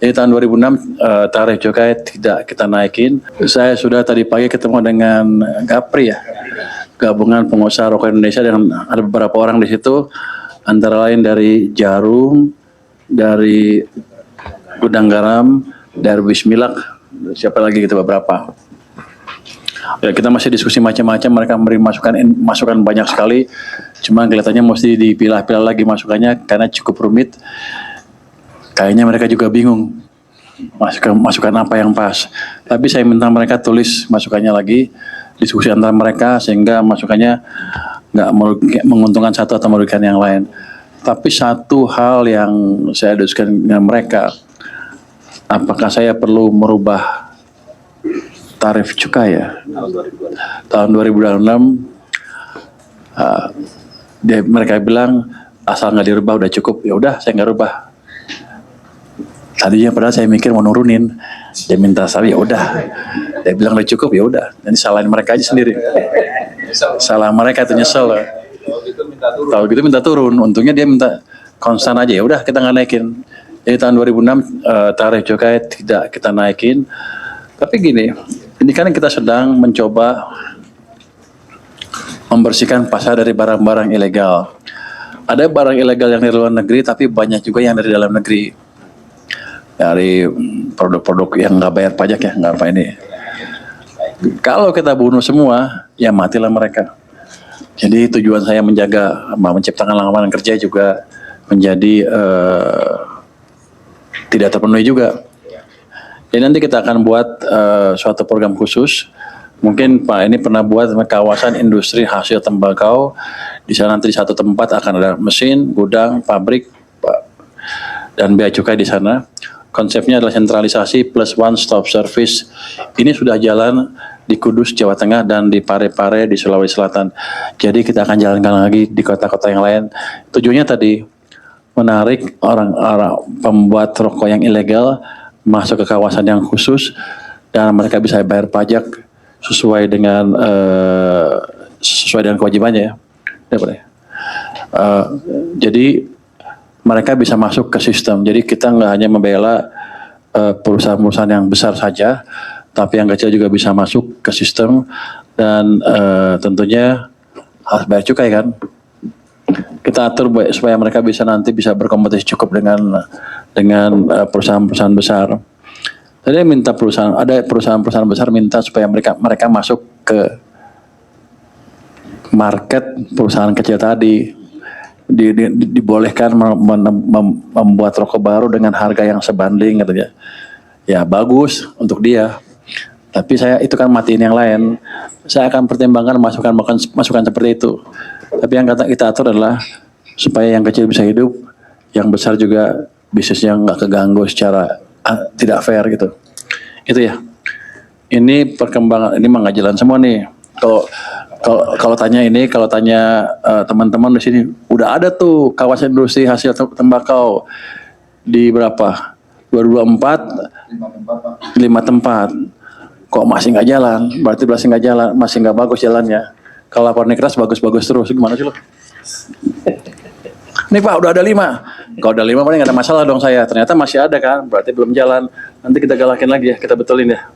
Jadi tahun 2006 tarif cukai tidak kita naikin. Saya sudah tadi pagi ketemu dengan Gapri ya, Gabungan Pengusaha Rokok Indonesia, dan ada beberapa orang di situ, antara lain dari Jarum, dari Gudang Garam, dari Bismillah, siapa lagi gitu beberapa. Ya, kita masih diskusi macam-macam, mereka memberi masukan banyak sekali, cuma kelihatannya mesti dipilah-pilah lagi masukannya karena cukup rumit. Kayaknya mereka juga bingung masukan apa yang pas. Tapi saya minta mereka tulis masukannya lagi, diskusi antara mereka sehingga masukannya nggak menguntungkan satu atau merugikan yang lain. Tapi satu hal yang saya diskusikan dengan mereka, apakah saya perlu merubah tarif cukai ya? Tahun 2006 mereka bilang asal nggak dirubah udah cukup. Ya udah, saya nggak rubah. Tadinya padahal saya mikir mau nurunin, dia minta saya, ya udah. Dia bilang udah cukup, ya udah. Nanti salahin mereka aja sendiri. Salah mereka itu nyesel. Kalau gitu minta turun. Untungnya dia minta konstan aja, ya udah kita nggak naikin. Jadi tahun 2006 tarif cukai tidak kita naikin. Tapi gini, ini kan kita sedang mencoba membersihkan pasar dari barang-barang ilegal. Ada barang ilegal yang dari luar negeri, tapi banyak juga yang dari dalam negeri. Dari produk-produk yang nggak bayar pajak ya, nggak apa ini. Kalau kita bunuh semua, ya matilah mereka. Jadi tujuan saya menjaga, menciptakan lapangan kerja juga menjadi tidak terpenuhi juga. Jadi nanti kita akan buat suatu program khusus. Mungkin Pak ini pernah buat kawasan industri hasil tembakau. Di sana nanti di satu tempat akan ada mesin, gudang, pabrik, dan bea cukai di sana. Konsepnya adalah sentralisasi plus one stop service. Ini sudah jalan di Kudus, Jawa Tengah, dan di Parepare di Sulawesi Selatan. Jadi kita akan jalankan lagi di kota-kota yang lain. Tujuannya tadi menarik orang-orang pembuat rokok yang ilegal masuk ke kawasan yang khusus dan mereka bisa bayar pajak sesuai dengan kewajibannya ya. Jadi mereka bisa masuk ke sistem. Jadi kita nggak hanya membela perusahaan-perusahaan yang besar saja, tapi yang kecil juga bisa masuk ke sistem dan tentunya harus bayar cukai kan. Kita atur supaya mereka nanti bisa berkompetisi cukup dengan perusahaan-perusahaan besar. Jadi minta ada perusahaan-perusahaan besar minta supaya mereka masuk ke market perusahaan kecil tadi. Dibolehkan membuat rokok baru dengan harga yang sebanding katanya. Ya bagus untuk dia. Tapi itu kan matiin yang lain. Saya akan pertimbangkan masukan seperti itu. Tapi yang kita atur adalah supaya yang kecil bisa hidup, yang besar juga bisnisnya nggak keganggu secara tidak fair gitu. Itu ya. Ini perkembangan, ini nggak jalan semua nih. Kalau tanya teman-teman di sini, udah ada tuh kawasan industri hasil tembakau di berapa? 2024, 5 tempat. Kok masih nggak jalan? Berarti masih nggak jalan, masih nggak bagus jalannya. Kalau laporan keras bagus-bagus terus, gimana sih lo? Nih Pak, udah ada 5. Kalau udah 5 paling nggak ada masalah dong saya. Ternyata masih ada kan, berarti belum jalan. Nanti kita galakin lagi ya, kita betulin ya.